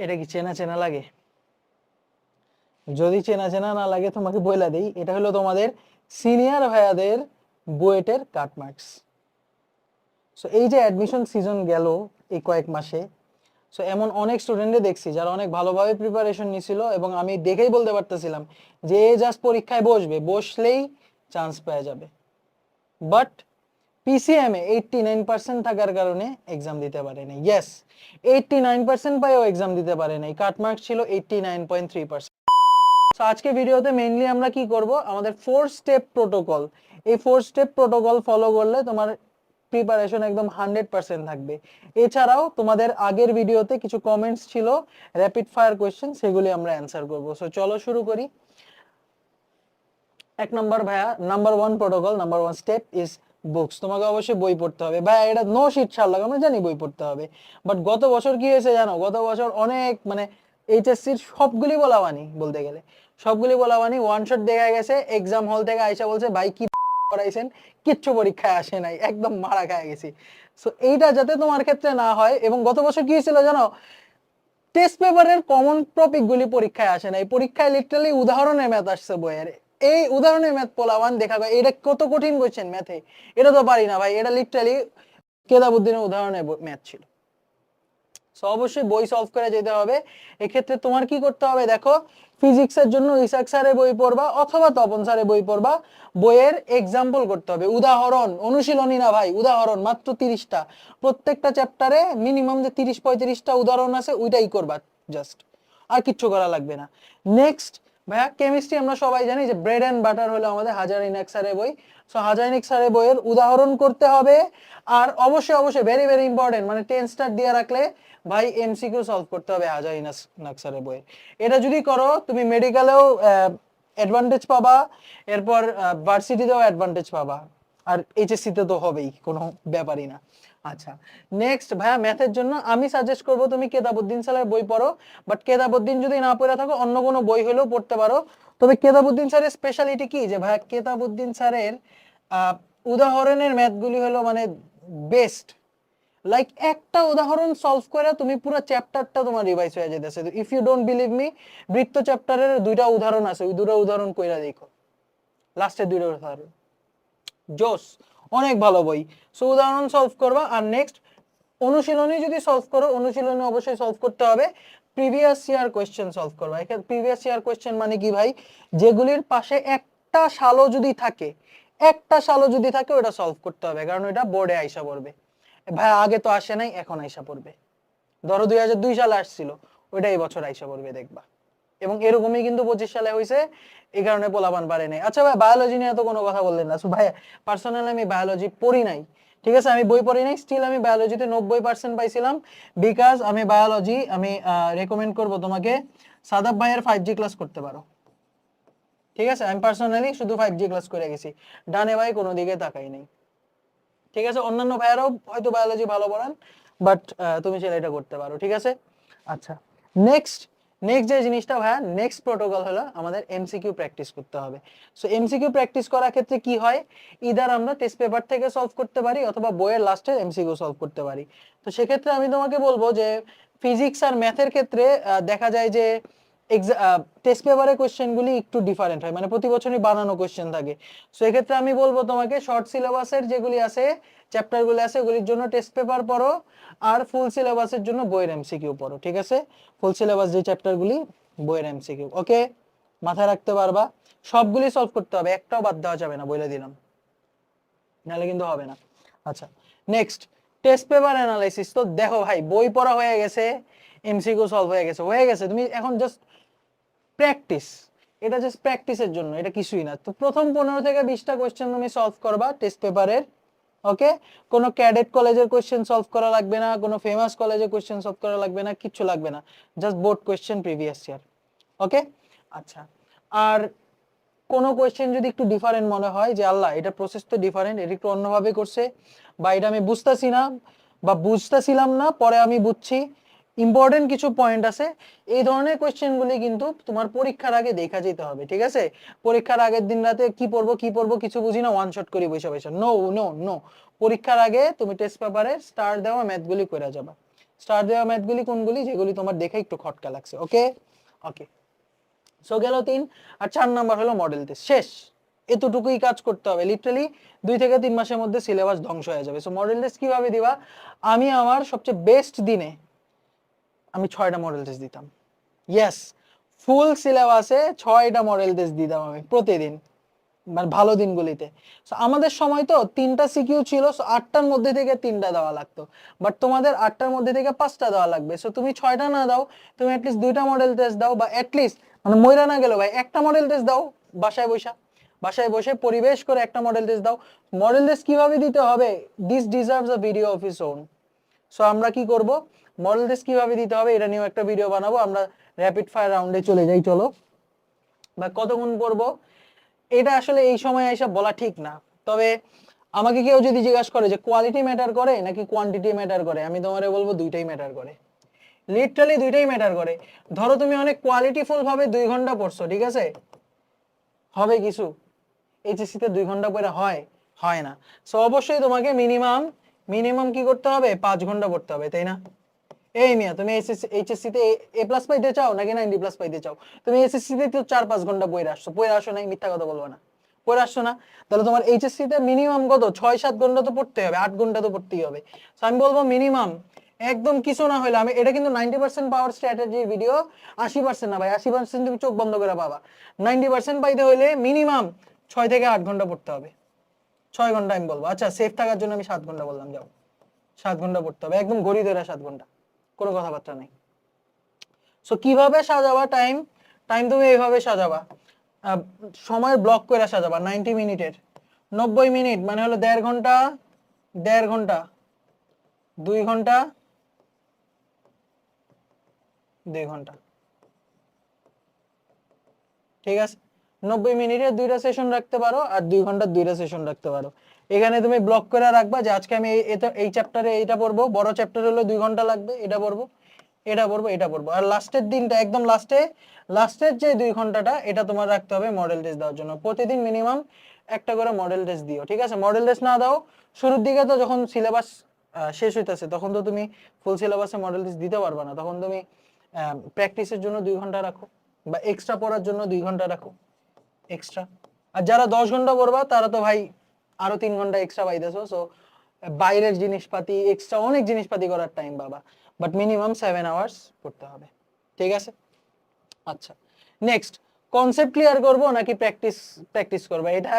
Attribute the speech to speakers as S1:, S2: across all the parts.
S1: এটা কি চেনা চেনা লাগে? যদি চেনা চেনা না লাগে তোমাকে বইলা দেই, এটা হলো তোমাদের সিনিয়র ভাইয়াদের বুয়েটের কাট মার্কস। সো এই যে অ্যাডমিশন সিজন গেল এই কয়েক মাসে, সো এমন অনেক স্টুডেন্টে দেখছি যারা অনেক ভালোভাবে প্রিপারেশন নিছিল এবং আমি দেখেই বলতে পারতেছিলাম যে এ জাস্ট পরীক্ষায় বসবে, বসলেই চান্স পেয়ে যাবে। বাট পিসিএমে 89% থাকার কারণে এক্সাম দিতে পারে নাই। ইয়েস, 89% পাইও এক্সাম দিতে পারে নাই। কাটমার্ক ছিল 89.3%। সো আজকে ভিডিওতে মেইনলি আমরা কি করব, আমাদের 4 স্টেপ প্রোটোকল, এই 4 স্টেপ প্রোটোকল ফলো করলে তোমার প্রিপারেশন একদম 100% থাকবে। এছাড়াও তোমাদের আগের ভিডিওতে কিছু কমেন্টস ছিল র্যাপিড ফায়ার কোয়েশ্চেন, সেগুলি আমরা অ্যানসার করব। সো চলো শুরু করি। এক নম্বর ভাইয়া, number 1 protocol, number 1 step is books. তোমাকে অবশ্যই বই পড়তে হবে ভাইয়া, এটা নো শিট ছাড় লাগে, আমরা জানি বই পড়তে হবে। বাট গত বছর কি হয়েছে জানো? গত বছর অনেক মানে এইচএসসির সবগুলি বলাবানি, বলতে গেলে সবগুলি বলাবানি ওয়ান শট দেখা গেছে। এক্সাম হল থেকে আইসা বলছে ভাই কি করাইছেন, কিচ্ছু পরীক্ষায় আসে নাই, একদম মারা খায় গেছি। সো এইটা যাতে তোমার ক্ষেত্রে না হয়। এবং গত বছর কি হয়েছিল জানো? টেস্ট পেপারের কমন টপিক গুলি পরীক্ষায় আসে নাই, পরীক্ষায় লিটারালি উদাহরণের ম্যাথ আসছে বইয়ের। এই উদাহরণের ম্যাথ পোলাওয়ান দেখা যায়, এটা কত কঠিন কোশ্চেন ম্যাথে, এটা তো পারি না ভাই, এটা লিটারালি কেতাবুদ্দিনের উদাহরণের ম্যাথ ছিল। সো অবশ্যই বই সলভ করে যেতে হবে। এক্ষেত্রে তোমার কি করতে হবে দেখো, ফিজিক্সের জন্য ইসাক স্যারের বই পড়বা অথবা তপন স্যারের বই পড়বা। বইয়ের এক্সাম্পল করতে হবে, উদাহরণ, অনুশীলনী না ভাই, উদাহরণ মাত্র 30টা। প্রত্যেকটা চ্যাপ্টারে মিনিমাম যে 30-35টা উদাহরণ আছে ওইটাই করবা জাস্ট, আর কিচ্ছু করা লাগবে না। নেক্সট ভাইয়া, কেমিস্ট্রি আমরা সবাই জানি যে ব্রেড এন্ড বাটার হলো আমাদের হাজারিনাক স্যারের বই। সো হাজারিনাক স্যারের বইয়ের উদাহরণ করতে হবে। আর অবশ্যই অবশ্যই ভেরি ভেরি ইম্পর্টেন্ট, মানে 10 স্টার দিয়ে রাখলে ভাই এমসিকিউ সলভ করতে হবে হাজারিনাক স্যারের বইয়ের। এটা যদি করো তুমি মেডিকেলেও অ্যাডভান্টেজ পাবা, এরপর ভার্সিটিতেও অ্যাডভান্টেজ পাবা, আর এইচএসসি তে তো হবেই, কোনো ব্যাপারই না। আচ্ছা, নেক্সট ভাইয়া, ম্যাথের জন্য আমি সাজেস্ট করব তুমি কেতাবুদ্দিন স্যারের বই পড়ো। বাট কেতাবুদ্দিন যদি না পড়ে থাকো অন্য কোনো বই হলেও পড়তে পারো। তবে কেতাবুদ্দিন স্যারের স্পেশালিটি কি যে ভাইয়া, কেতাবুদ্দিন স্যারের উদাহরণের ম্যাথগুলি হলো মানে বেস্ট। লাইক একটা উদাহরণ সলভ করে তুমি পুরো চ্যাপ্টারটা তোমার রিভাইজ হয়ে যেতেছে। If you don't believe me, বৃত্ত চ্যাপ্টারের 2টা উদাহরণ আছে, ওই 2টা উদাহরণ কইরা দেখো, লাস্টের 2টা উদাহরণ জোস, অনেক ভালো বই। সো উদাহরণ সলভ করবা। আর নেক্সট অনুশীলনী যদি সলভ করো, অনুশীলনী অবশ্যই সলভ করতে হবে। প্রিভিয়াস ইয়ার কোয়েশ্চেন সলভ করবা। এখানে প্রিভিয়াস ইয়ার কোয়েশ্চেন মানে কি ভাই, যেগুলির পাশে একটা সালও যদি থাকে, একটা সালও যদি থাকে ওটা সলভ করতে হবে, কারণ এটা বোর্ডে আইসা পড়বে। ভাই আগে তো আসে নাই, এখন আইসা পড়বে। ধরো 2002 সালে আসছিল, ওইটা এই বছর আইসা পড়বে দেখবা। এবং এরকমই কিন্তু 25 সালে হয়েছে, এই কারণে পোলাপান পারে নাই। আচ্ছা ভাই, বায়োলজি নিয়ে তো কোনো কথা বললেন না। ভাই পার্সোনালি আমি বায়োলজি পড়ি নাই, ঠিক আছে, আমি বই পড়ি নাই, স্টিল আমি বায়োলজিতে 90% পাইছিলাম। বিকজ আমি বায়োলজি, আমি রেকমেন্ড করব তোমাকে সাদাব ভাইয়ের 5G ক্লাস করতে পারো। ঠিক আছে, আমি পার্সোনালি শুধু 5G ক্লাস করে গেছি, ডানে ভাই কোনো দিকে তাকাই নাই। ঠিক আছে, অন্যান্য ভাইয়ারাও হয়তো বায়োলজি ভালো পড়ান, বাট তুমি চাইলে এটা করতে পারো। ঠিক আছে, আচ্ছা, নেক্সট নেক্সট যে জিনিসটা ভাইয়া, নেক্সট প্রোটোকল হলো আমাদের এমসিকিউ প্র্যাকটিস করতে হবে। সো এমসিকিউ প্র্যাকটিস করার ক্ষেত্রে কি হয়, ইদার আমরা টেস্ট পেপার থেকে সলভ করতে পারি অথবা বইয়ের লাস্টে এমসিকিউ সলভ করতে পারি। তো সেক্ষেত্রে আমি তোমাকে বলবো যে ফিজিক্স আর ম্যাথের ক্ষেত্রে দেখা যায় যে টেস্ট পেপারের কোশ্চেনগুলি একটু ডিফারেন্ট হয়, মানে প্রতি বছরই বানানো কোশ্চেন থাকে। সো এক্ষেত্রে আমি বলবো তোমাকে শর্ট সিলেবাসের যেগুলি আছে, চ্যাপ্টারগুলি আছে, ওগুলির জন্য টেস্ট পেপার পড়ো, আর ফুল সিলেবাসের জন্য বইয়ের এমসিকিউ পড়ো। ঠিক আছে, ফুল সিলেবাস যে চ্যাপ্টারগুলি, বইয়ের এমসিকিউ, ওকে, মাথায় রাখতে পারবা। সবগুলি সলভ করতে হবে, একটাও বাদ দেওয়া যাবে না, বলে দিলাম, নাহলে কিন্তু হবে না। আচ্ছা, নেক্সট টেস্ট পেপার অ্যানালাইসিস। তো দেখো ভাই, বই পড়া হয়ে গেছে, এমসিকিউ সলভ হয়ে গেছে, তুমি এখন জাস্ট প্র্যাকটিস, এটা জাস্ট প্র্যাকটিসের জন্য, এটা কিছুই না। তো প্রথম 15 থেকে 20টা কোশ্চেন তুমি সলভ করবা টেস্ট পেপারের। ওকে, কোনো ক্যাডেট কলেজের কোশ্চেন সলভ করা লাগবে না, কোনো ফেমাস কলেজের কোশ্চেন সলভ করা লাগবে না, কিচ্ছু লাগবে না, just board question previous year. Okay, আচ্ছা, আর কোনো কোয়েশ্চেন যদি একটু ডিফারেন্ট মনে হয় যে আল্লাহ এটা প্রসেস তো ডিফারেন্ট, এটা একটু অন্যভাবে করছে, বা এটা আমি বুঝতেছি না বা বুঝতেছিলাম না, পরে আমি বুঝছি, ইম্পর্টেন্ট কিছু পয়েন্ট আছে, এই ধরনের কোয়েশ্চেনগুলি কিন্তু তোমার পরীক্ষার আগে দেখা যেতে হবে। ঠিক আছে, পরীক্ষার আগের দিন রাতে কি পড়বো কিছু বুঝি না, ওয়ান শট করি বসে বসে, নো নো নো। পরীক্ষার আগে তুমি টেস্ট পেপারে স্টার দেওয়া ম্যাথগুলি করে যাবা। স্টার দেওয়া ম্যাথগুলি কোনগুলি, যেগুলি তোমার দেখে একটু খটকা লাগছে। ওকে ওকে, সো গেল 3। আর 4 নাম্বার হলো মডেল টেস্ট। শেষ, এতটুকুই কাজ করতে হবে। লিটারালি 2 থেকে 3 মাসের মধ্যে সিলেবাস ধ্বংস হয়ে যাবে। সো মডেল টেস্ট কিভাবে দিবা, আমি আমার সবচেয়ে বেস্ট দিনে আমি 6টা মডেল টেস্ট দিতাম। ইয়েস, ফুল সিলেবাসে 6টা মডেল টেস্ট দিতাম আমি প্রতিদিন, মানে ভালো দিনগুলিতে। সো আমাদের সময় তো 3টা সিকিউ ছিল, সো 8টার মধ্যে থেকে 3টা দেওয়া লাগতো। বাট তোমাদের 8টার মধ্যে থেকে 5টা দেওয়া লাগবে। সো তুমি 6টা না দাও, তুমি অ্যাটলিস্ট 2টা মডেল টেস্ট দাও, বা অ্যাটলিস্ট মানে মইরা না গেল ভাই একটা মডেল টেস্ট দাও বাসায় বসে পরিবেশ করে একটা মডেল টেস্ট দাও। মডেল টেস্ট কিভাবে দিতে হবে, this deserves a video of its own. So আমরা কি করব, মডেল টেস্ট কিভাবে দিতে হবে এটা নিয়েও একটা ভিডিও বানাবো। আমরা র্যাপিড ফায়ার রাউন্ডে চলে যাই, চলো। বা কতক্ষণ পড়বো এটা আসলে এই সময় এসে বলা ঠিক না। তবে আমাকে কেউ যদি জিজ্ঞাসা করে যে কোয়ালিটি ম্যাটার করে নাকি কোয়ান্টিটি ম্যাটার করে, আমি তোমারে বলবো দুইটাই ম্যাটার করে। লিটারালি দুইটাই ম্যাটার করে। ধরো তুমি অনেক কোয়ালিটিফুল ভাবে 2 ঘন্টা পড়ছো, ঠিক আছে, হবে কিছু? এইচএসসি তে 2 ঘন্টা পড়া হয় না। সো অবশ্যই তোমাকে মিনিমাম কি করতে হবে, 5 ঘন্টা পড়তে হবে, তাই না? এই মিয়া, তুমি এইচএসসি তে এ প্লাস পাইতে চাও নাকি 90 প্লাস পাইতে চাও? তুমি এসএসসি তে তো 4-5 ঘন্টা পড়ে আসছো নাই, মিথ্যা কথা বলবো না, পড়ে আসছো না? তাহলে তোমার এইচএসসি তে মিনিমাম কত, 6-7 ঘন্টা তো পড়তে হবে, 8 ঘন্টা তো পড়তেই হবে। সো আমি বলবো মিনিমাম, একদম কিছু না হলে, আমি এটা কিন্তু 90% পাওয়ার স্ট্র্যাটেজির ভিডিও, 80% না ভাই, 80% তুমি চোখ বন্ধ করে পাবা। 90% পাইতে হলে মিনিমাম 6 থেকে 8 ঘন্টা পড়তে হবে। 6 ঘন্টা আমি বলবো, আচ্ছা সেফ থাকার জন্য আমি 7 ঘন্টা বললাম, যাও 7 ঘন্টা পড়তে হবে, একদম ঘড়ি ধরে 7 ঘন্টা, কোনো কথাবার্তা নেই। সো কিভাবে সাজাবা টাইম, তুমি এইভাবে সাজাবা, সময় ব্লক করে সাজাবা। 90 মিনিটের 90 মিনিট মানে হলো 1.5 ঘন্টা, 1.5 ঘন্টা, 2 ঘন্টা, 2 ঘন্টা, ঠিক আছে? 90 মিনিটের 2টা সেশন রাখতে পারো, আর 2 ঘন্টার 2টা সেশন রাখতে পারো। এখানে তুমি ব্লক করে রাখবা যে আজকে আমি এই চ্যাপ্টারে এইটা পড়বো, বড় চ্যাপ্টার হলো 2 ঘন্টা লাগবে, এটা পড়বো, এটা পড়বো। আর লাস্টের দিনটা একদম লাস্টের যে 2 ঘন্টাটা, এটা তোমার রাখতে হবে মডেল টেস্ট দেওয়ার জন্য। প্রতিদিন মিনিমাম একটা করে মডেল টেস্ট দিও, ঠিক আছে? মডেল টেস্ট না দাও শুরুর দিকে, তো যখন সিলেবাস শেষ হইতেছে তখন তো তুমি ফুল সিলেবাসে মডেল টেস্ট দিতে পারবে না, তখন তুমি প্র্যাকটিসের জন্য 2 ঘন্টা রাখো, বা এক্সট্রা পড়ার জন্য 2 ঘন্টা রাখো এক্সট্রা। আর যারা 10 ঘন্টা পড়বা তারা তো ভাই আরো 3 ঘন্টা এক্সট্রা পাইতেছো। সো বাইরের জিনিসপাতি, এক্সট্রা অনেক জিনিসপাতি করার টাইম বাবা, বাট মিনিমাম 7 আওয়ার্স পড়তে হবে, ঠিক আছে? আচ্ছা, নেক্সট, কনসেপ্ট ক্লিয়ার করব নাকি প্র্যাকটিস করব? এটা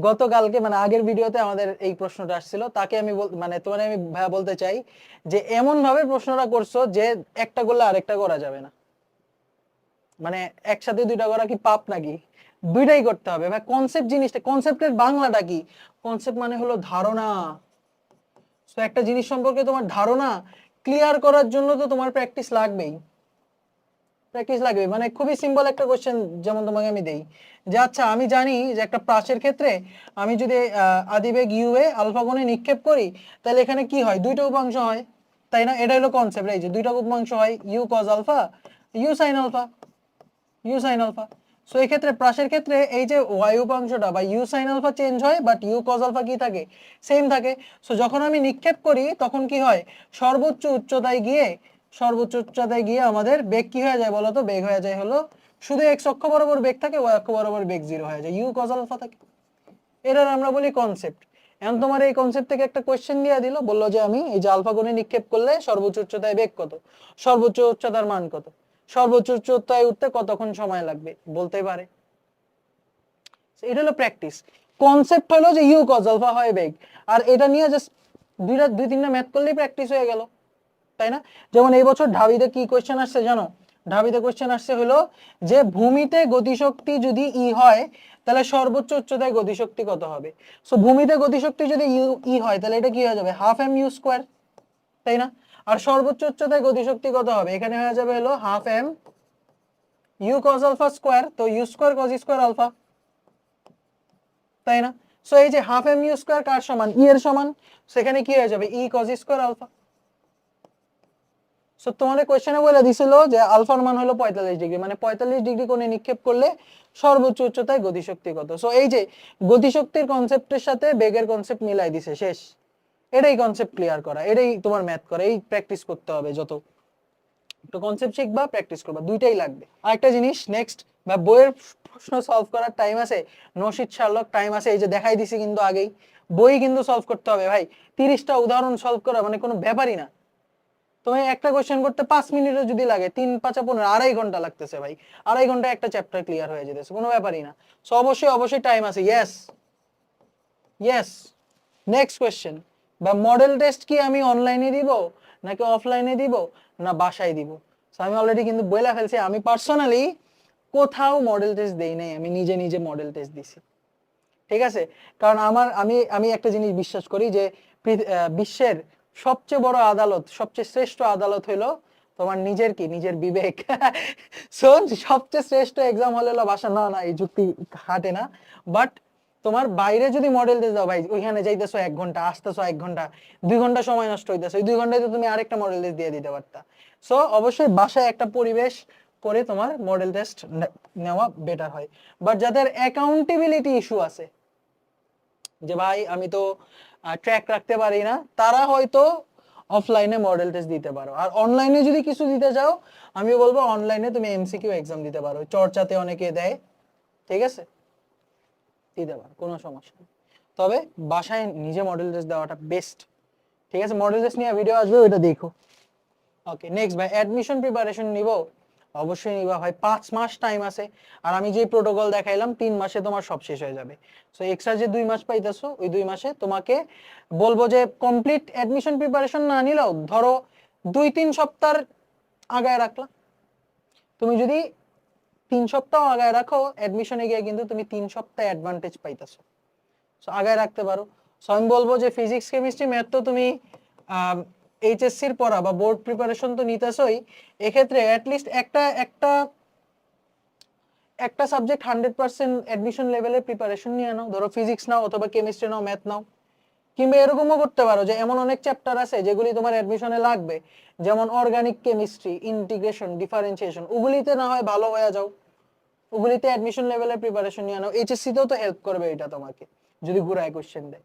S1: গতকালকে মানে আগের ভিডিওতে আমাদের এই প্রশ্নটা আসছিল, তাকে আমি মানে তোমার আমি ভাইয়া বলতে চাই যে এমন ভাবে প্রশ্নটা করছো যে একটা করলে আরেকটা করা যাবে না। মানে একসাথে 2টা করা কি পাপ নাকি? 2টাই করতে হবে ভাই। কনসেপ্ট জিনিসটা, কনসেপ্টের বাংলাটা কি? কনসেপ্ট মানে হলো ধারণা। সো একটা জিনিস সম্পর্কে তোমার ধারণা ক্লিয়ার করার জন্য তো তোমার প্র্যাকটিস লাগবেই। মানে খুবই সিম্পল একটা কোশ্চেন যেমন তোমাকে আমি দেই, যে আচ্ছা আমি জানি যে একটা প্রাচের ক্ষেত্রে আমি যদি আদিবেগ ইউ এ আলফা কোণে নিক্ষেপ করি, তাহলে এখানে কি হয়, 2টা উপাংশ হয়, তাই না? এটা হলো কনসেপ্ট, এই যে 2টা উপাংশ হয়, u cos alpha, u sin alpha, so এই ক্ষেত্রে প্রাসের ক্ষেত্রে এই যে ওয়াই উপাংশটা বা ইউ সাইন আলফা চেঞ্জ হয়, বাট ইউ কজ আলফা কি থাকে, সেম থাকে। সো যখন আমি নিক্ষেপ করি তখন কি হয়, সর্বোচ্চ উচ্চতায় গিয়ে আমাদের বেগ কি হয়ে যায় বলতো? বেগ হয়ে যায় হলো, শুধু এক্স অক্ষ বরাবর বেগ থাকে, ওয়াই অক্ষ বরাবর বেগ 0 হয়ে যায়, ইউ কজ আলফা থাকে। এটার আমরা বলি কনসেপ্ট। এখন তোমার এই কনসেপ্ট থেকে একটা কোশ্চেন দিয়ে দিল, বললো যে আমি এই যে আলফা কোণে নিক্ষেপ করলে সর্বোচ্চ উচ্চতায় বেগ কত, সর্বোচ্চ উচ্চতার মান কত, সর্বোচ্চ উচ্চতায় উঠতে কতক্ষণ সময় লাগবে বলতে পারে। এটা হলো প্র্যাকটিস। কনসেপ্ট হলো যে ইউ কজ আলফা হয় বেগ, আর এটা নিয়ে জাস্ট 2-3টা ম্যাথ করলেই প্র্যাকটিস হয়ে গেল, তাই না? যেমন এই বছর ঢাবিতে কি কোশ্চেন আসছে জানো? ঢাবিতে কোশ্চেন আসছে হলো যে ভূমিতে গতিশক্তি যদি ই হয় তাহলে সর্বোচ্চ উচ্চতায় গতিশক্তি কত হবে। সো ভূমিতে গতিশক্তি যদি ই হয় তাহলে এটা কি হয়ে যাবে, হাফ এম ইউ স্কোয়ার, তাই না? আর সর্বোচ্চ উচ্চতায় গতিশক্তি কত হবে, এখানে হয়ে যাবে হলো half M U cos alpha square, তো U square cos square alpha, তাই না? সো এই যে হাফ এম ইউ স্কোয়ার কার সমান, ই এর সমান, সেখানে কি হয়ে যাবে, E cos square alpha. So তোমাদের কোশ্চেনে বলে দিছিল যে আলফার মান হলো 45 ডিগ্রি, মানে 45 ডিগ্রি কোণে নিক্ষেপ করলে সর্বোচ্চ উচ্চতায় গতিশক্তি কত। সো এই যে গতিশক্তির কনসেপ্টের সাথে বেগের কনসেপ্ট মিলাই দিছে, শেষ। এটাই কনসেপ্ট ক্লিয়ার করা, এটাই তোমার ম্যাথ করা, এই প্র্যাকটিস করতে হবে। যত একটু কনসেপ্ট শিখবা, প্র্যাকটিস করবা, দুইটাই লাগবে। আরেকটা জিনিস নেক্সট, বা বইয়ের প্রশ্ন সলভ করার টাইম আছে, নশিত শার্লক টাইম আছে, এই যে দেখাই দিছি কিন্তু আগেই, বই কিন্তু সলভ করতে হবে ভাই। 30টা উদাহরণ সলভ করা মানে কোনো ব্যাপারই না। তুমি একটা কোশ্চেন করতে 5 মিনিটও যদি লাগে, 3 5 15 2.5 ঘন্টা লাগতেছে ভাই, 2.5 ঘন্টা একটা চ্যাপ্টার ক্লিয়ার হয়ে যেতেছে, কোনো ব্যাপারই না। সো অবশ্যই অবশ্যই টাইম আছে। Yes yes. নেক্সট কোশ্চেন, বা মডেল টেস্ট কি আমি অনলাইনে দিব নাকি অফলাইনে দিব না বাসায় দিব? সো আমি অলরেডি কিন্তু বলে ফেলছি, আমি পার্সোনালি কোথাও মডেল টেস্ট দেই নাই, আমি নিজে নিজে মডেল টেস্ট দিছি। ঠিক আছে, কারণ আমি আমি একটা জিনিস বিশ্বাস করি যে বিশ্বের সবচেয়ে বড় আদালত, সবচেয়ে শ্রেষ্ঠ আদালত হলো তোমার নিজের কি, নিজের বিবেক। সো সবচেয়ে শ্রেষ্ঠ এক্সাম হলো বাসা, না না এই যুক্তি হাঁটে না। বাট তোমার বাইরে যদি মডেল টেস্ট দাও ভাই, ওইখানে যাইতেছো 1 ঘন্টা, আসতেছো 1 ঘন্টা, 2 ঘন্টা সময় নষ্ট হইতেছে, ওই 2 ঘন্টায় তো তুমি আরেকটা মডেল টেস্ট দিয়ে দিতে পারতা। সো অবশ্যই বাসায় একটা পরিবেশ করে তোমার মডেল টেস্ট নেওয়া বেটার হয়। বাট যাদের অ্যাকাউন্টেবিলিটি ইস্যু আছে, যে ভাই আমি তো ট্র্যাক রাখতে পারি না, তারা হয়তো অফলাইনে মডেল টেস্ট দিতে পারো। আর অনলাইনে যদি কিছু দিতে চাও, আমি বলবো অনলাইনে তুমি এমসিকিউ এক্সাম দিতে পারো, চর্চাতে অনেকে দেয়, ঠিক আছে, দিতে পারো, কোনো সমস্যা নেই। তবে বাসায় নিজে মডেল টেস্ট দেওয়াটা বেস্ট। ঠিক আছে, মডেল টেস্ট নিয়ে ভিডিও আসবে, ওটা দেখো। ওকে নেক্সট ভাই, অ্যাডমিশন প্রিপারেশন নিব, অবশ্যই নিবা ভাই, 5 মাস টাইম আছে। আর আমি যে প্রোটোকল দেখাইলাম 3 মাসে তোমার সব শেষ হয়ে যাবে। সো এক্সট্রা যে 2 মাস পাইতেছো, ওই 2 মাসে তোমাকে বলবো যে কমপ্লিট অ্যাডমিশন প্রিপারেশন না নিলেও ধরো 2-3 সপ্তাহ আগায় রাখলা। তুমি যদি 3 সপ্তাহ আগায় রাখো, অ্যাডমিশনে গিয়ে কিন্তু তুমি 3 সপ্তাহ অ্যাডভান্টেজ পাইতেছো। সো আগায় রাখতে পারো। সো আমি বলবো যে ফিজিক্স কেমিস্ট্রি ম্যাথ তো তুমি এইচএসসির পড়া বা বোর্ড প্রিপারেশন তো নিতেছই, এক্ষেত্রে অ্যাটলিস্ট একটা একটা একটা সাবজেক্ট 100% অ্যাডমিশন লেভেলের প্রিপারেশন নিয়ে নাও। ধরো ফিজিক্স নাও অথবা কেমিস্ট্রি নাও, ম্যাথ নাও। কিংবা এরকমও করতে পারো যে এমন অনেক চ্যাপ্টার আছে যেগুলি তোমার অ্যাডমিশনে লাগবে, যেমন অর্গানিক কেমিস্ট্রি, ইন্টিগ্রেশন, ডিফারেন্সিয়েশন, ওগুলিতে না হয় ভালো হয়ে যাও, ওগুলিতে অ্যাডমিশন লেভেলের প্রিপারেশন নিয়ে নাও। এইচএসসি তেও তো হেল্প করবে এটা তোমাকে, যদি ঘুরায় কোশ্চেন দেয়।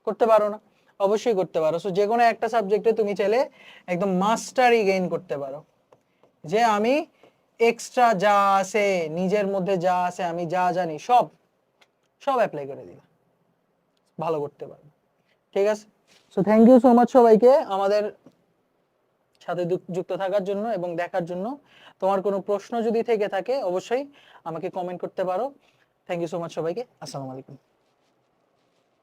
S1: করতে পারো না? অবশ্যই করতে পারো। সো যে কোনো একটা সাবজেক্টে তুমি চাইলে একদম মাস্টারি গেইন করতে পারো, যে আমি এক্সট্রা যা আছে নিজের মধ্যে, যা আছে আমি যা জানি সব সব অ্যাপ্লাই করে দিলাম, ভালো করতে পারবো। ঠিক আছে, so thank you so much সবাইকে আমাদের সাথে যুক্ত থাকার জন্য এবং দেখার জন্য। তোমার কোনো প্রশ্ন যদি থেকে থাকে অবশ্যই আমাকে কমেন্ট করতে পারো। থ্যাংক ইউ সো মাচ সবাইকে, আসসালামু আলাইকুম।